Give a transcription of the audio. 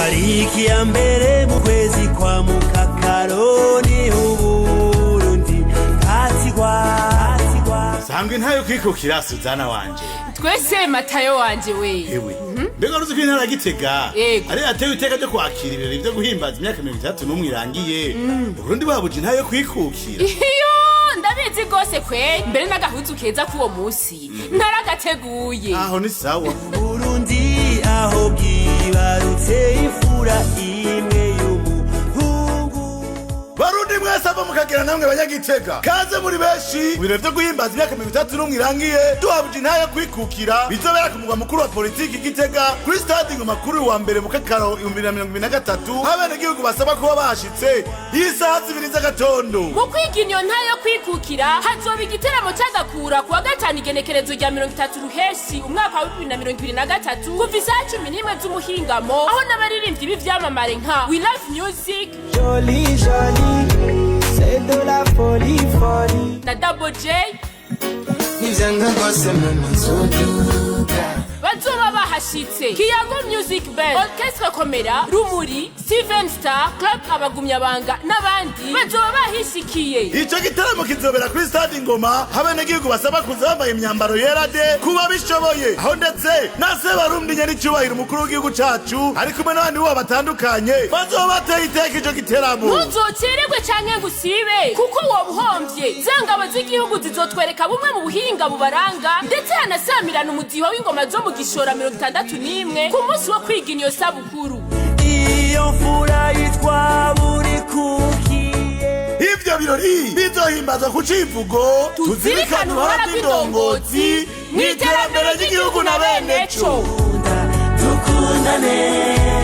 tariki ya mbere mu kwezi kwa mukakaro niho Uburundi katigwa. Sangwe ntayo kwikukira Suzana wanje. Twese Matayo wanje we. Ewe. Mbega ruzi kwintara Gitega. Ari atewe iteka ryo kwakira ibirori byo guhimbaza imyaka 31 irangiye. Uburundi babuje ntayo kwikukira. Iyo ndabizi gose kwe. Mbere n'agahuzu keza kuwo musi. Ntaragateguye. Aho ni sawa. Burundi aho bwibarutse ifura imwe y'umuhungu. Barundi mwese aba mukagera namwe banyagitega. Kaze muri beshi. Ibirori byo guhimbaza imyaka 31 irangiye. Duhabuje ntayo kwikukira. Bizobera ku mugwa mukuru wa politiki Gitega kuri stade Ngoma kuri wa mbere mu kakaro 2023. Abene gihugu basaba kuba bashitse isaha 2 z'agatondo. Mu kwiginyo ntayo kwikukira hazoba igiteramo cy'agakura kuwa gatanu igenekerezo rya 30 ruheshi umwaka wa 2023 kuva isaha 11 z'umuhingamo aho n'abaririmbyi b'ivyamamare nka We Love Music, Joli joli, c'est de la folie folie. na Double J Nivanga gose mama zoduka. bazoba bahashitse. Kiyago Music Band, Orchestre Komera, Rumuri, Steven Star, Club Abagumyabanga n'abandi bazoba bahishikiye. Ico gitaramo kizobera kuri stade Ngoma. Abene gihugu basaba kuza bambaye imyambaro yera de kuba bishoboye. Aho ndetse nase Barundi nyari cyubahira umukuru w'igihugu cacu ari kumwe n'abandi bo batandukanye bazoba bateye iteka ico giteramo. Muzocererwe canke ngusibe kuko wobuhomvye. Zangabo z'igihugu zizotwereka bumwe mu buhinga bubaranga ndetse hanasamirana umudiho w'ingoma zo mu gishora 61 ku munsi wo kwiga inyo sabukuru. Iyo mfura yitwa Burikukiye. Ivyo birori bizohimbazwa ku civugo Tuzirikana uruhara rw'indongozi mw'iterambere ry'igihugu na bene co. Tukundane.